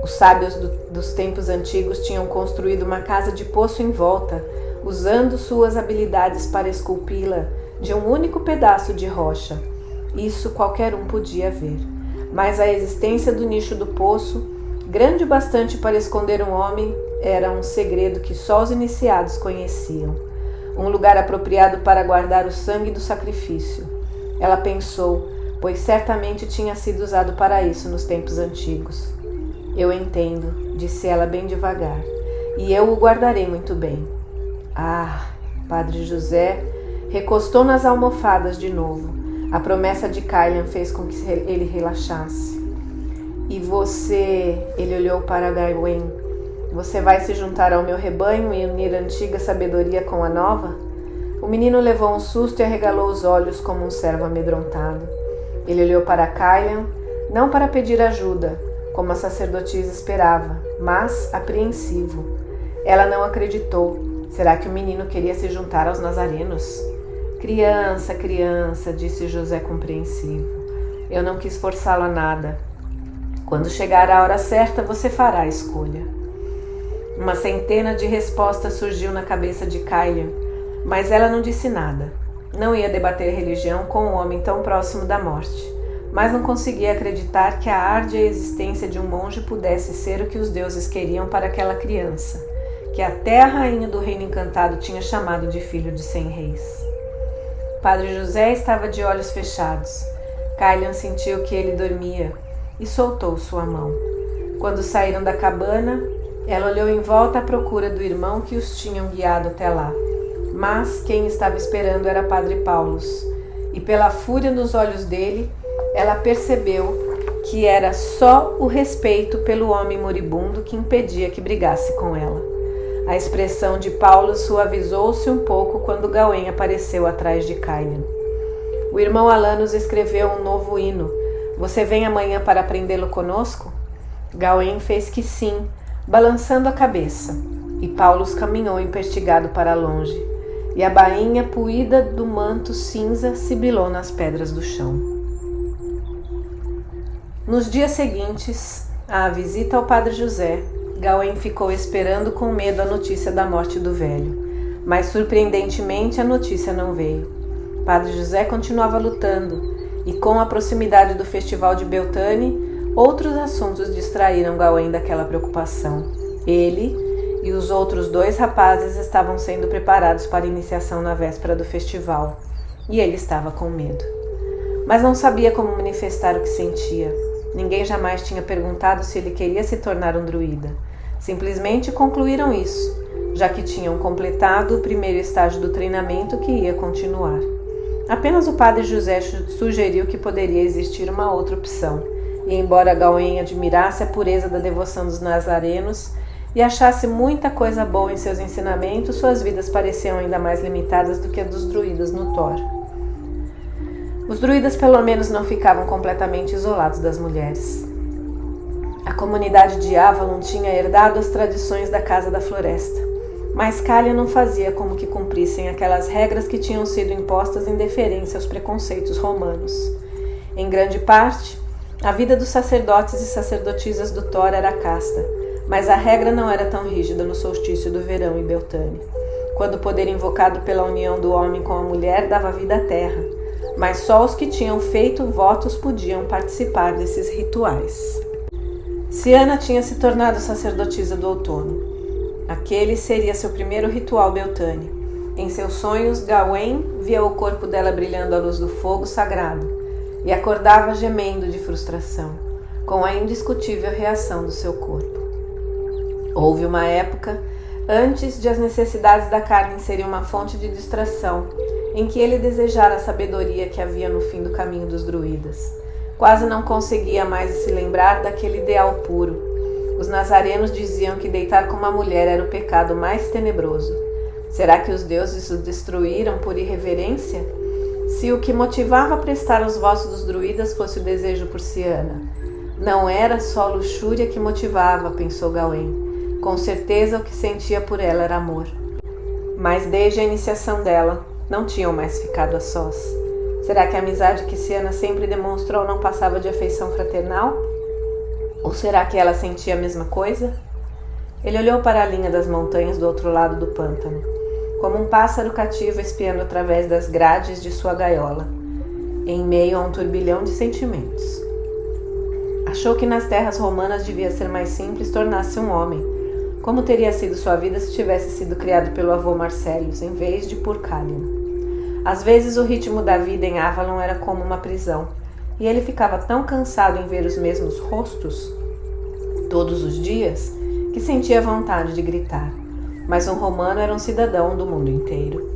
Os sábios dos tempos antigos tinham construído uma casa de poço em volta, usando suas habilidades para esculpi-la de um único pedaço de rocha. Isso qualquer um podia ver. Mas a existência do nicho do poço, grande o bastante para esconder um homem, era um segredo que só os iniciados conheciam. Um lugar apropriado para guardar o sangue do sacrifício. Ela pensou, pois certamente tinha sido usado para isso nos tempos antigos. Eu entendo, disse ela bem devagar, e eu o guardarei muito bem. Ah, Padre José recostou nas almofadas de novo. A promessa de Kylian fez com que ele relaxasse. E você, ele olhou para Gawain, você vai se juntar ao meu rebanho e unir a antiga sabedoria com a nova? O menino levou um susto e arregalou os olhos como um servo amedrontado. Ele olhou para Kylian, não para pedir ajuda, como a sacerdotisa esperava, mas apreensivo. Ela não acreditou. Será que o menino queria se juntar aos nazarenos? Criança, criança, disse José compreensivo. Eu não quis forçá-lo a nada. Quando chegar a hora certa, você fará a escolha. Uma centena de respostas surgiu na cabeça de Kylian, mas ela não disse nada. Não ia debater religião com um homem tão próximo da morte, mas não conseguia acreditar que a árdia existência de um monge pudesse ser o que os deuses queriam para aquela criança, que até a rainha do reino encantado tinha chamado de filho de 100 reis. Padre José estava de olhos fechados. Kylian sentiu que ele dormia e soltou sua mão. Quando saíram da cabana, ela olhou em volta à procura do irmão que os tinham guiado até lá. Mas quem estava esperando era Padre Paulos, e pela fúria nos olhos dele, ela percebeu que era só o respeito pelo homem moribundo que impedia que brigasse com ela. A expressão de Paulo suavizou-se um pouco quando Gawain apareceu atrás de Kylian. O irmão Alanos escreveu um novo hino. Você vem amanhã para aprendê-lo conosco? Gawain fez que sim, balançando a cabeça, e Paulo caminhou empertigado para longe, e a bainha puída do manto cinza sibilou nas pedras do chão. Nos dias seguintes, à visita ao Padre José, Gawain ficou esperando com medo a notícia da morte do velho, mas surpreendentemente a notícia não veio. Padre José continuava lutando, e com a proximidade do festival de Beltane, outros assuntos distraíram Gawain daquela preocupação. Ele e os outros 2 rapazes estavam sendo preparados para a iniciação na véspera do festival, e ele estava com medo. Mas não sabia como manifestar o que sentia. Ninguém jamais tinha perguntado se ele queria se tornar um druida. Simplesmente concluíram isso, já que tinham completado o primeiro estágio do treinamento que ia continuar. Apenas o Padre José sugeriu que poderia existir uma outra opção, e embora Gawain admirasse a pureza da devoção dos nazarenos e achasse muita coisa boa em seus ensinamentos, suas vidas pareciam ainda mais limitadas do que a dos druidas no Thor. Os druidas pelo menos não ficavam completamente isolados das mulheres. A comunidade de Avalon tinha herdado as tradições da Casa da Floresta, mas Kylian não fazia como que cumprissem aquelas regras que tinham sido impostas em deferência aos preconceitos romanos. Em grande parte, a vida dos sacerdotes e sacerdotisas do Thor era casta, mas a regra não era tão rígida no solstício do verão em Beltane, quando o poder invocado pela união do homem com a mulher dava vida à terra, mas só os que tinham feito votos podiam participar desses rituais. Ciana tinha se tornado sacerdotisa do outono. Aquele seria seu primeiro ritual Beltane. Em seus sonhos, Gawain via o corpo dela brilhando à luz do fogo sagrado e acordava gemendo de frustração, com a indiscutível reação do seu corpo. Houve uma época, antes de as necessidades da carne serem uma fonte de distração, em que ele desejara a sabedoria que havia no fim do caminho dos druidas. Quase não conseguia mais se lembrar daquele ideal puro. Os nazarenos diziam que deitar com uma mulher era o pecado mais tenebroso. Será que os deuses o destruíram por irreverência? Se o que motivava a prestar os votos dos druidas fosse o desejo por Ciana, não era só luxúria que motivava, pensou Gawain. Com certeza o que sentia por ela era amor. Mas desde a iniciação dela, não tinham mais ficado a sós. Será que a amizade que Ciana sempre demonstrou não passava de afeição fraternal? Ou será que ela sentia a mesma coisa? Ele olhou para a linha das montanhas do outro lado do pântano, como um pássaro cativo espiando através das grades de sua gaiola, em meio a um turbilhão de sentimentos. Achou que nas terras romanas devia ser mais simples tornar-se um homem. Como teria sido sua vida se tivesse sido criado pelo avô Marcellus, em vez de por Cálino? Às vezes o ritmo da vida em Avalon era como uma prisão, e ele ficava tão cansado em ver os mesmos rostos todos os dias que sentia vontade de gritar. Mas um romano era um cidadão do mundo inteiro.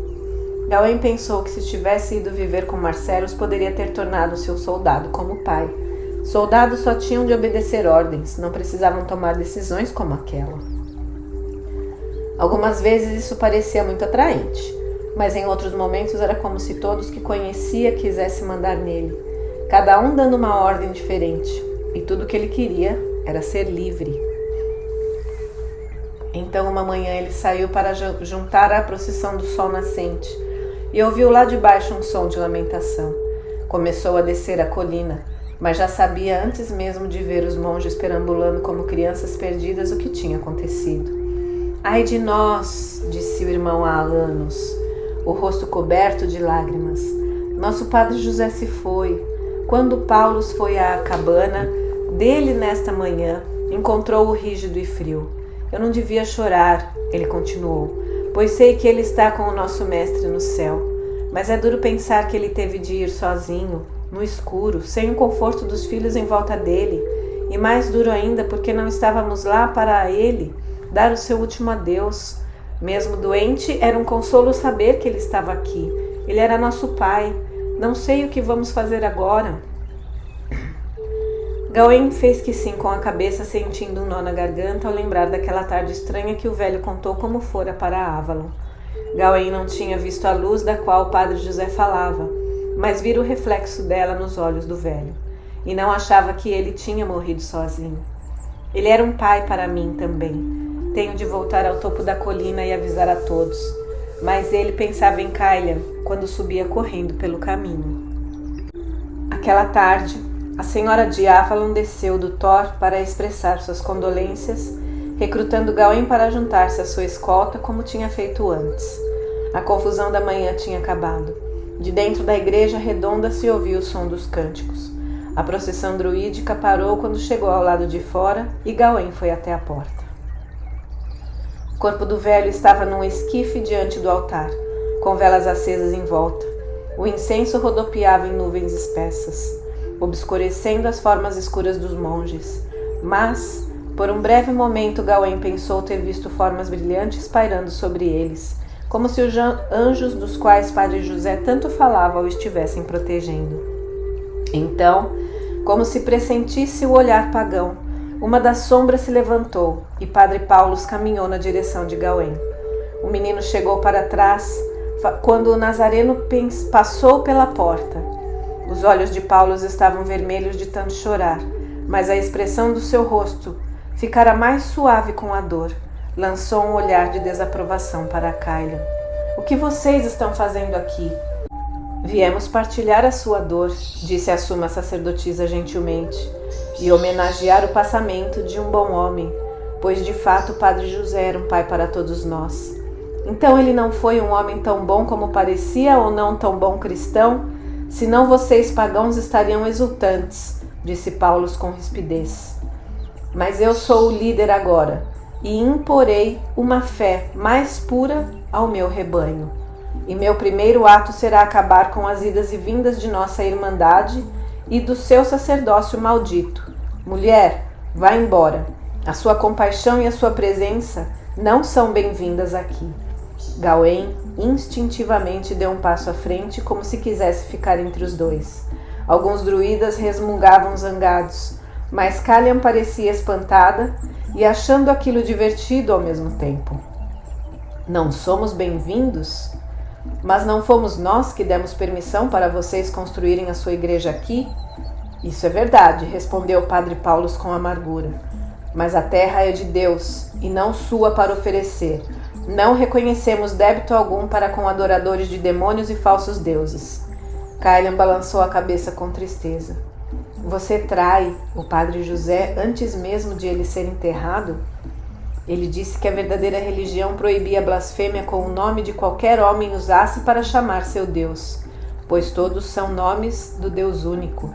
Gawain pensou que se tivesse ido viver com Marcellus poderia ter tornado seu soldado como pai. Soldados só tinham de obedecer ordens, não precisavam tomar decisões como aquela. Algumas vezes isso parecia muito atraente, mas em outros momentos era como se todos que conhecia quisessem mandar nele, cada um dando uma ordem diferente, e tudo o que ele queria era ser livre. Então uma manhã ele saiu para juntar à procissão do sol nascente e ouviu lá de baixo um som de lamentação. Começou a descer a colina, mas já sabia antes mesmo de ver os monges perambulando como crianças perdidas o que tinha acontecido. Ai de nós, disse o irmão a Alanos, o rosto coberto de lágrimas. Nosso padre José se foi. Quando Paulo foi à cabana dele nesta manhã, encontrou-o rígido e frio. Eu não devia chorar, ele continuou, pois sei que ele está com o nosso mestre no céu. Mas é duro pensar que ele teve de ir sozinho, no escuro, sem o conforto dos filhos em volta dele. E mais duro ainda porque não estávamos lá para ele dar o seu último adeus. Mesmo doente, era um consolo saber que ele estava aqui. Ele era nosso pai. Não sei o que vamos fazer agora. Gawain fez que sim com a cabeça, sentindo um nó na garganta ao lembrar daquela tarde estranha que o velho contou como fora para Avalon. Gawain não tinha visto a luz da qual o padre José falava, mas vira o reflexo dela nos olhos do velho, e não achava que ele tinha morrido sozinho. Ele era um pai para mim também. Tenho de voltar ao topo da colina e avisar a todos. Mas ele pensava em Kylian quando subia correndo pelo caminho. Aquela tarde, a senhora de Avalon desceu do Thor para expressar suas condolências, recrutando Gawain para juntar-se à sua escolta como tinha feito antes. A confusão da manhã tinha acabado. De dentro da igreja redonda se ouvia o som dos cânticos. A procissão druídica parou quando chegou ao lado de fora e Gawain foi até a porta. O corpo do velho estava num esquife diante do altar, com velas acesas em volta. O incenso rodopiava em nuvens espessas, obscurecendo as formas escuras dos monges. Mas, por um breve momento, Gawain pensou ter visto formas brilhantes pairando sobre eles, como se os anjos dos quais Padre José tanto falava o estivessem protegendo. Então, como se pressentisse o olhar pagão, uma das sombras se levantou e Padre Paulo caminhou na direção de Gawain. O menino chegou para trás quando o nazareno passou pela porta. Os olhos de Paulo estavam vermelhos de tanto chorar, mas a expressão do seu rosto ficara mais suave com a dor. Lançou um olhar de desaprovação para Kylian. O que vocês estão fazendo aqui? Viemos partilhar a sua dor, disse a suma sacerdotisa gentilmente, e homenagear o passamento de um bom homem, pois de fato o Padre José era um pai para todos nós. Então ele não foi um homem tão bom como parecia ou não tão bom cristão? Senão vocês pagãos estariam exultantes, disse Paulo com rispidez. Mas eu sou o líder agora e imporei uma fé mais pura ao meu rebanho. E meu primeiro ato será acabar com as idas e vindas de nossa irmandade e do seu sacerdócio maldito. Mulher, vá embora. A sua compaixão e a sua presença não são bem-vindas aqui. Gawain instintivamente deu um passo à frente, como se quisesse ficar entre os dois. Alguns druidas resmungavam zangados, mas Cálian parecia espantada e achando aquilo divertido ao mesmo tempo. Não somos bem-vindos? Mas não fomos nós que demos permissão para vocês construírem a sua igreja aqui? Isso é verdade, respondeu o padre Paulus com amargura. Mas a terra é de Deus e não sua para oferecer. Não reconhecemos débito algum para com adoradores de demônios e falsos deuses. Cálian balançou a cabeça com tristeza. Você trai o padre José antes mesmo de ele ser enterrado? Ele disse que a verdadeira religião proibia a blasfêmia com o nome de qualquer homem usasse para chamar seu Deus, pois todos são nomes do Deus único.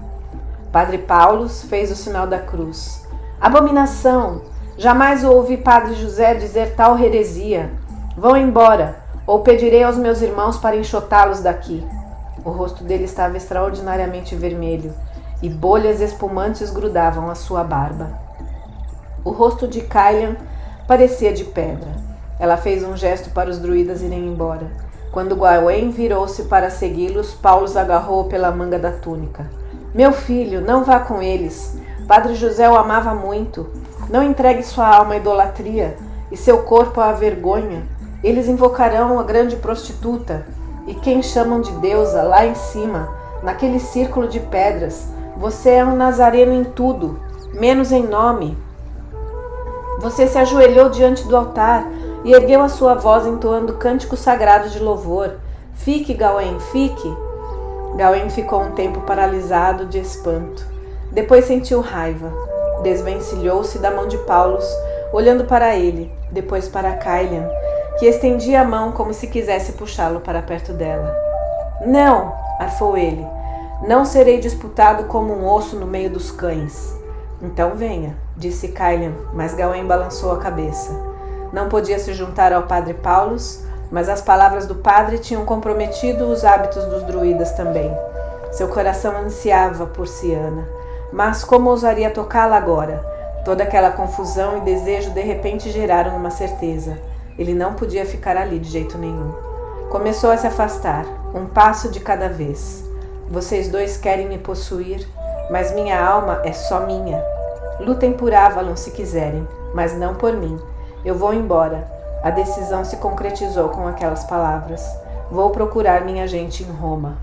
Padre Paulus fez o sinal da cruz. Abominação! Jamais ouvi padre José dizer tal heresia. Vão embora, ou pedirei aos meus irmãos para enxotá-los daqui. O rosto dele estava extraordinariamente vermelho, e bolhas espumantes grudavam à sua barba. O rosto de Cálian parecia de pedra. Ela fez um gesto para os druidas irem embora. Quando Gawain virou-se para segui-los, Paulus agarrou-o pela manga da túnica. Meu filho, não vá com eles. Padre José o amava muito. Não entregue sua alma à idolatria e seu corpo à vergonha. Eles invocarão a grande prostituta e quem chamam de deusa lá em cima, naquele círculo de pedras. Você é um nazareno em tudo, menos em nome. Você se ajoelhou diante do altar e ergueu a sua voz entoando cânticos sagrados de louvor. Fique, Gawain, fique. Gawain ficou um tempo paralisado de espanto. Depois sentiu raiva. Desvencilhou-se da mão de Paulus, olhando para ele, depois para Cálian, que estendia a mão como se quisesse puxá-lo para perto dela. Não, arfou ele. Não serei disputado como um osso no meio dos cães. Então venha, disse Cálian, mas Gawain balançou a cabeça. Não podia se juntar ao padre Paulus, mas as palavras do padre tinham comprometido os hábitos dos druidas também. Seu coração ansiava por Ciana, mas como ousaria tocá-la agora? Toda aquela confusão e desejo de repente geraram uma certeza. Ele não podia ficar ali de jeito nenhum. Começou a se afastar, um passo de cada vez. Vocês dois querem me possuir, mas minha alma é só minha. Lutem por Avalon se quiserem, mas não por mim. Eu vou embora. A decisão se concretizou com aquelas palavras. Vou procurar minha gente em Roma.